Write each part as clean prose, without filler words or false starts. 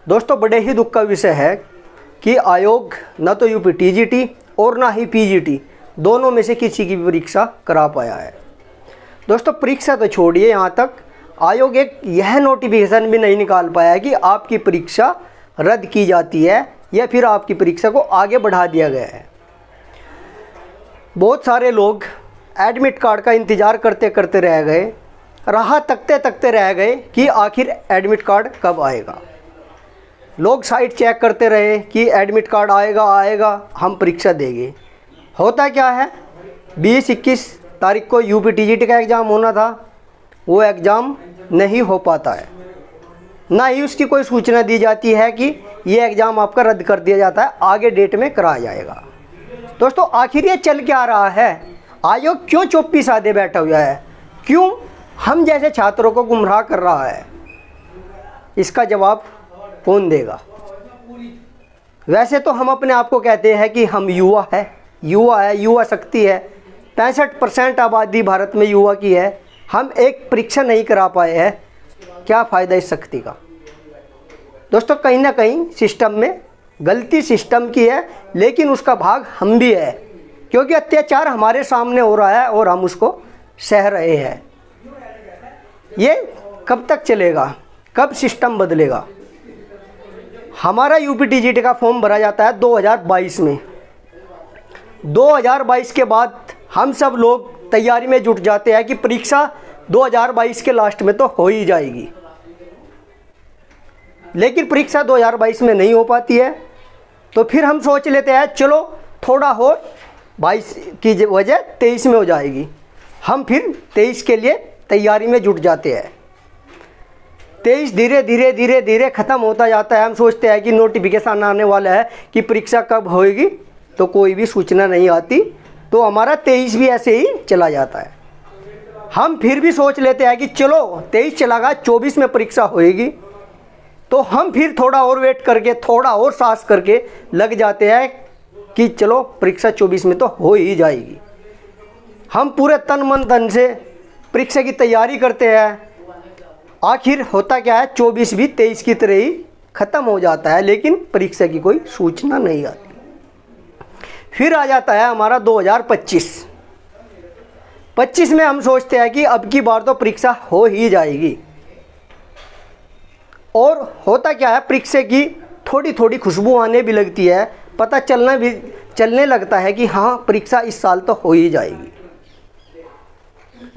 दोस्तों बड़े ही दुख का विषय है कि आयोग न तो यूपी टीजीटी और ना ही पीजीटी दोनों में से किसी की भी परीक्षा करा पाया है। दोस्तों परीक्षा तो छोड़िए, यहाँ तक आयोग एक यह नोटिफिकेशन भी नहीं निकाल पाया है कि आपकी परीक्षा रद्द की जाती है या फिर आपकी परीक्षा को आगे बढ़ा दिया गया है। बहुत सारे लोग एडमिट कार्ड का इंतज़ार करते करते रह गए, राह तकते तकते रह गए कि आखिर एडमिट कार्ड कब आएगा। लोग साइट चेक करते रहे कि एडमिट कार्ड आएगा हम परीक्षा देंगे। होता क्या है, 20-21 तारीख को यूपी टीजीटी का एग्ज़ाम होना था, वो एग्ज़ाम नहीं हो पाता है, ना ही उसकी कोई सूचना दी जाती है कि ये एग्ज़ाम आपका रद्द कर दिया जाता है, आगे डेट में कराया जाएगा। दोस्तों आखिर ये चल क्या रहा है? आयोग क्यों चुप्पी साधे बैठा हुआ है? क्यों हम जैसे छात्रों को गुमराह कर रहा है? इसका जवाब कौन देगा? वैसे तो हम अपने आप को कहते हैं कि हम युवा है, युवा शक्ति है। 65% आबादी भारत में युवा की है। हम एक परीक्षा नहीं करा पाए हैं, क्या फ़ायदा इस शक्ति का? दोस्तों कहीं ना कहीं सिस्टम में गलती सिस्टम की है, लेकिन उसका भाग हम भी है, क्योंकि अत्याचार हमारे सामने हो रहा है और हम उसको सह रहे हैं। ये कब तक चलेगा? कब सिस्टम बदलेगा? हमारा यूपी टीजीटी का फॉर्म भरा जाता है 2022 में। 2022 के बाद हम सब लोग तैयारी में जुट जाते हैं कि परीक्षा 2022 के लास्ट में तो हो ही जाएगी, लेकिन परीक्षा 2022 में नहीं हो पाती है। तो फिर हम सोच लेते हैं चलो थोड़ा हो, 22 की वजह 23 में हो जाएगी। हम फिर 23 के लिए तैयारी में जुट जाते हैं। 23 धीरे धीरे ख़त्म होता जाता है। हम सोचते हैं कि नोटिफिकेशन आने वाला है कि परीक्षा कब होएगी, तो कोई भी सूचना नहीं आती, तो हमारा 23 भी ऐसे ही चला जाता है। हम फिर भी सोच लेते हैं कि चलो 23 चला गया, 24 में परीक्षा होएगी, तो हम फिर थोड़ा और वेट करके, थोड़ा और साहस करके लग जाते हैं कि चलो परीक्षा 24 में तो हो ही जाएगी। हम पूरे तन मन धन से परीक्षा की तैयारी करते हैं। आखिर होता क्या है, 24 भी 23 की तरह ही ख़त्म हो जाता है, लेकिन परीक्षा की कोई सूचना नहीं आती। फिर आ जाता है हमारा 2025 में हम सोचते हैं कि अब की बार तो परीक्षा हो ही जाएगी। और होता क्या है, परीक्षा की थोड़ी थोड़ी खुशबू आने भी लगती है, पता चलने लगता है कि हाँ परीक्षा इस साल तो हो ही जाएगी।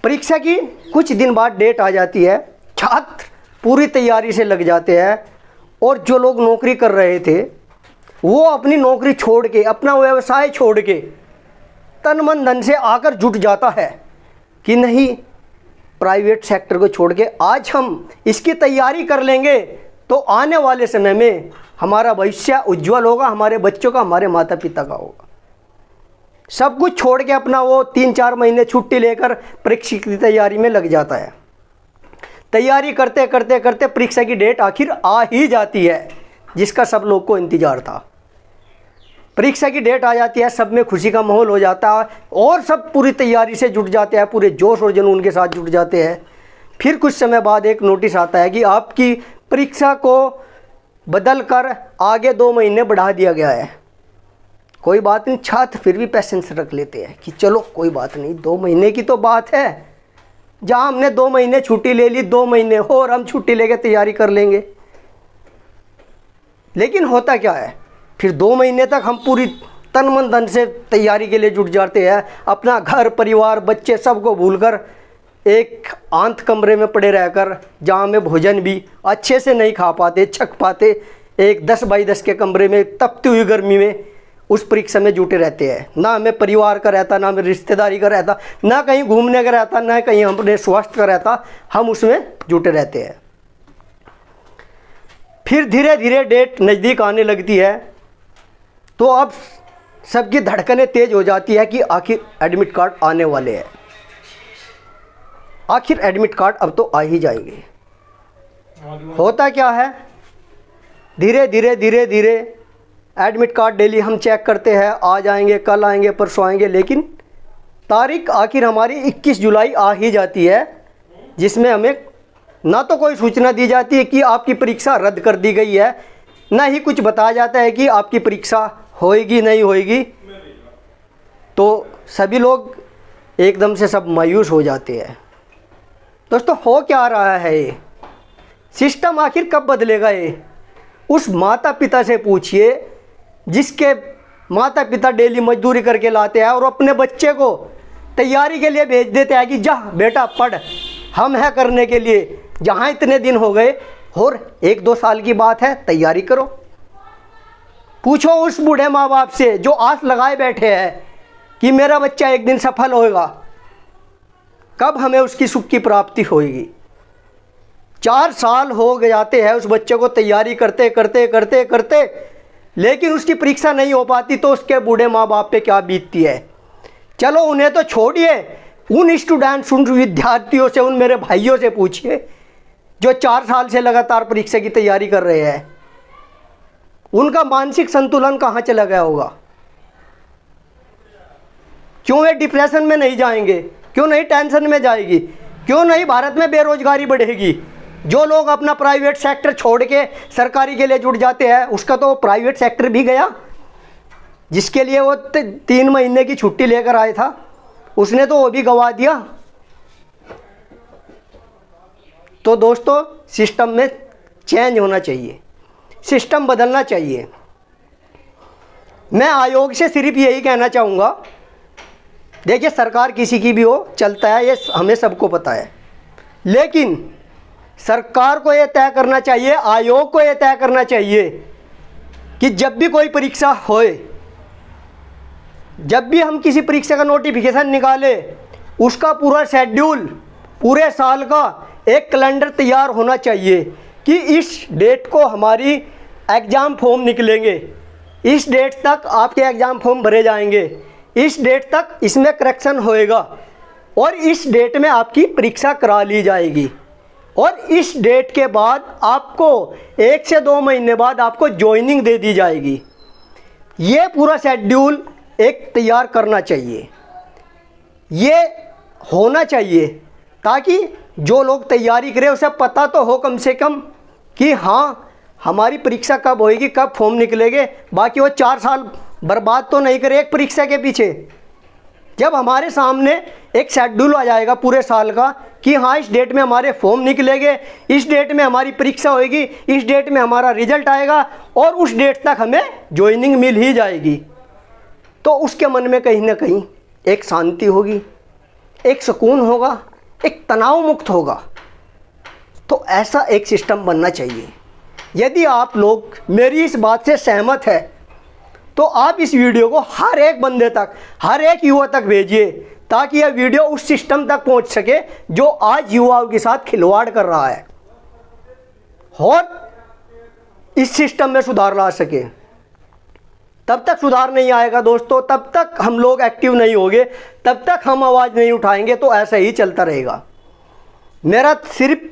परीक्षा की कुछ दिन बाद डेट आ जाती है, छात्र पूरी तैयारी से लग जाते हैं, और जो लोग नौकरी कर रहे थे वो अपनी नौकरी छोड़ के, अपना व्यवसाय छोड़ के तन मन धन से आकर जुट जाता है कि नहीं, प्राइवेट सेक्टर को छोड़ के आज हम इसकी तैयारी कर लेंगे तो आने वाले समय में हमारा भविष्य उज्जवल होगा, हमारे बच्चों का, हमारे माता पिता का होगा। सब कुछ छोड़ के अपना वो 3-4 महीने छुट्टी लेकर परीक्षा की तैयारी में लग जाता है। तैयारी करते करते करते परीक्षा की डेट आखिर आ ही जाती है, जिसका सब लोग को इंतज़ार था। परीक्षा की डेट आ जाती है, सब में खुशी का माहौल हो जाता है और सब पूरी तैयारी से जुट जाते हैं, पूरे जोश और जुनून के साथ जुट जाते हैं। फिर कुछ समय बाद एक नोटिस आता है कि आपकी परीक्षा को बदल कर आगे 2 महीने बढ़ा दिया गया है। कोई बात नहीं, छात्र फिर भी पेशेंस रख लेते हैं कि चलो कोई बात नहीं, 2 महीने की तो बात है, जहाँ हमने 2 महीने छुट्टी ले ली, 2 महीने और हम छुट्टी लेके तैयारी कर लेंगे। लेकिन होता क्या है, फिर 2 महीने तक हम पूरी तन मन धन से तैयारी के लिए जुट जाते हैं। अपना घर परिवार बच्चे सबको भूलकर एक आंत कमरे में पड़े रहकर, जहाँ में भोजन भी अच्छे से नहीं खा पाते, छक पाते, एक 10 बाई 10 के कमरे में तपती हुई गर्मी में उस परीक्षा में जुटे रहते हैं। ना हमें परिवार का रहता, ना हमें रिश्तेदारी का रहता, ना कहीं घूमने का रहता, ना कहीं अपने स्वास्थ्य का रहता, हम उसमें जुटे रहते हैं। फिर धीरे धीरे डेट नज़दीक आने लगती है, तो अब सबकी धड़कनें तेज हो जाती है कि आखिर एडमिट कार्ड आने वाले हैं, आखिर एडमिट कार्ड अब तो आ ही जाएंगे। होता क्या है, धीरे धीरे एडमिट कार्ड डेली हम चेक करते हैं, आ जाएंगे, कल आएंगे, परसों आएंगे, लेकिन तारीख आखिर हमारी 21 जुलाई आ ही जाती है, जिसमें हमें ना तो कोई सूचना दी जाती है कि आपकी परीक्षा रद्द कर दी गई है ना ही कुछ बताया जाता है कि आपकी परीक्षा होएगी नहीं होएगी, तो सभी लोग एकदम से सब मायूस हो जाते हैं। दोस्तों हो क्या रहा है ये सिस्टम, आखिर कब बदलेगा ये? उस माता पिता से पूछिए जिसके माता पिता डेली मजदूरी करके लाते हैं और अपने बच्चे को तैयारी के लिए भेज देते हैं कि जा बेटा पढ़, हम है करने के लिए। जहाँ इतने दिन हो गए और 1-2 साल की बात है, तैयारी करो। पूछो उस बूढ़े माँ बाप से जो आस लगाए बैठे हैं कि मेरा बच्चा एक दिन सफल होएगा, कब हमें उसकी सुख की प्राप्ति होएगी। 4 साल हो जाते हैं उस बच्चे को तैयारी करते करते करते करते, लेकिन उसकी परीक्षा नहीं हो पाती, तो उसके बूढ़े माँ बाप पे क्या बीतती है। चलो उन्हें तो छोड़िए, उन स्टूडेंट्स, उन विद्यार्थियों से, उन मेरे भाइयों से पूछिए जो 4 साल से लगातार परीक्षा की तैयारी कर रहे हैं, उनका मानसिक संतुलन कहाँ चला गया होगा। क्यों वे डिप्रेशन में नहीं जाएंगे, क्यों नहीं टेंशन में जाएगी, क्यों नहीं भारत में बेरोजगारी बढ़ेगी। जो लोग अपना प्राइवेट सेक्टर छोड़ के सरकारी के लिए जुट जाते हैं, उसका तो प्राइवेट सेक्टर भी गया। जिसके लिए वो 3 महीने की छुट्टी लेकर आया था, उसने तो वो भी गंवा दिया। तो दोस्तों सिस्टम में चेंज होना चाहिए, सिस्टम बदलना चाहिए। मैं आयोग से सिर्फ यही कहना चाहूँगा, देखिए सरकार किसी की भी हो, चलता है, ये हमें सबको पता है, लेकिन सरकार को ये तय करना चाहिए, आयोग को ये तय करना चाहिए कि जब भी कोई परीक्षा होए, जब भी हम किसी परीक्षा का नोटिफिकेशन निकाले, उसका पूरा शेड्यूल, पूरे साल का एक कैलेंडर तैयार होना चाहिए कि इस डेट को हमारी एग्ज़ाम फॉर्म निकलेंगे, इस डेट तक आपके एग्ज़ाम फॉर्म भरे जाएंगे, इस डेट तक इसमें करेक्शन होएगा और इस डेट में आपकी परीक्षा करा ली जाएगी और इस डेट के बाद आपको 1 से 2 महीने बाद आपको ज्वाइनिंग दे दी जाएगी। ये पूरा शेड्यूल एक तैयार करना चाहिए, ये होना चाहिए, ताकि जो लोग तैयारी करें उसे पता तो हो कम से कम कि हाँ हमारी परीक्षा कब होएगी, कब फॉर्म निकलेंगे। बाकी वो 4 साल बर्बाद तो नहीं करे एक परीक्षा के पीछे। जब हमारे सामने एक शेड्यूल आ जाएगा पूरे साल का कि हाँ इस डेट में हमारे फॉर्म निकलेंगे, इस डेट में हमारी परीक्षा होएगी, इस डेट में हमारा रिजल्ट आएगा और उस डेट तक हमें ज्वाइनिंग मिल ही जाएगी, तो उसके मन में कहीं ना कहीं एक शांति होगी, एक सुकून होगा, एक तनाव मुक्त होगा। तो ऐसा एक सिस्टम बनना चाहिए। यदि आप लोग मेरी इस बात से सहमत है तो आप इस वीडियो को हर एक बंदे तक, हर एक युवा तक भेजिए, ताकि यह वीडियो उस सिस्टम तक पहुंच सके जो आज युवाओं के साथ खिलवाड़ कर रहा है और इस सिस्टम में सुधार ला सके। तब तक सुधार नहीं आएगा दोस्तों, तब तक हम लोग एक्टिव नहीं होंगे, तब तक हम आवाज़ नहीं उठाएंगे, तो ऐसा ही चलता रहेगा। मेरा सिर्फ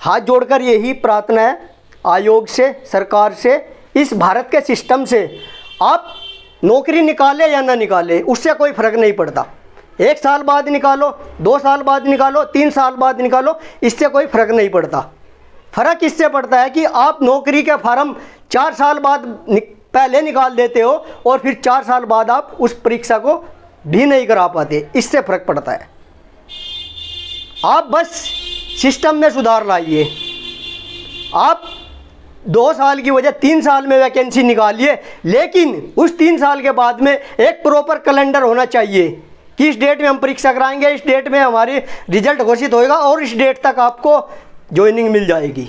हाथ जोड़कर यही प्रार्थना है आयोग से, सरकार से, इस भारत के सिस्टम से, आप नौकरी निकाले या ना निकाले उससे कोई फ़र्क नहीं पड़ता। 1 साल बाद निकालो, 2 साल बाद निकालो, 3 साल बाद निकालो, इससे कोई फ़र्क नहीं पड़ता। फ़र्क इससे पड़ता है कि आप नौकरी के फार्म 4 साल बाद पहले निकाल देते हो और फिर 4 साल बाद आप उस परीक्षा को भी नहीं करा पाते, इससे फ़र्क पड़ता है। आप बस सिस्टम में सुधार लाइए। आप 2 साल की वजह 3 साल में वैकेंसी निकालिए, लेकिन उस 3 साल के बाद में एक प्रॉपर कैलेंडर होना चाहिए कि इस डेट में हम परीक्षा कराएंगे, इस डेट में हमारी रिजल्ट घोषित होएगा और इस डेट तक आपको ज्वाइनिंग मिल जाएगी।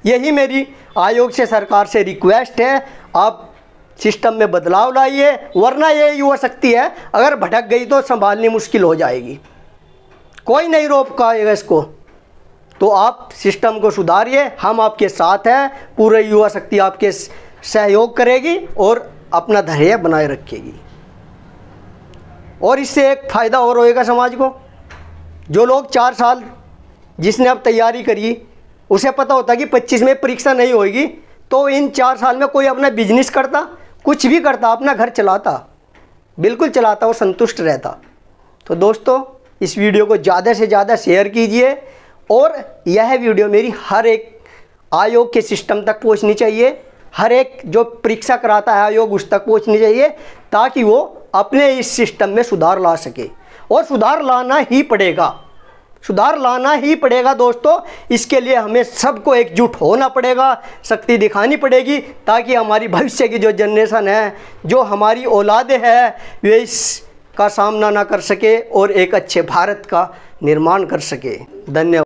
यही मेरी आयोग से, सरकार से रिक्वेस्ट है। आप सिस्टम में बदलाव लाइए, वरना ये युवा शक्ति है, अगर भटक गई तो संभालनी मुश्किल हो जाएगी, कोई नहीं रोक पाएगा इसको। तो आप सिस्टम को सुधारिए, हम आपके साथ हैं, पूरे युवा शक्ति आपके सहयोग करेगी और अपना धैर्य बनाए रखेगी। और इससे एक फ़ायदा और होएगा समाज को। जो लोग 4 साल जिसने अब तैयारी करी, उसे पता होता कि 25 में परीक्षा नहीं होगी, तो इन 4 साल में कोई अपना बिजनेस करता, कुछ भी करता, अपना घर चलाता, बिल्कुल चलाता, वो संतुष्ट रहता। तो दोस्तों इस वीडियो को ज़्यादा से ज़्यादा शेयर कीजिए और यह वीडियो मेरी हर एक आयोग के सिस्टम तक पहुंचनी चाहिए, हर एक जो परीक्षा कराता है आयोग उस तक पहुंचनी चाहिए, ताकि वो अपने इस सिस्टम में सुधार ला सके। और सुधार लाना ही पड़ेगा, सुधार लाना ही पड़ेगा दोस्तों। इसके लिए हमें सबको एकजुट होना पड़ेगा, शक्ति दिखानी पड़ेगी, ताकि हमारी भविष्य की जो जनरेशन है, जो हमारी औलादें हैं, वे इसका सामना ना कर सके और एक अच्छे भारत का निर्माण कर सके। धन्यवाद।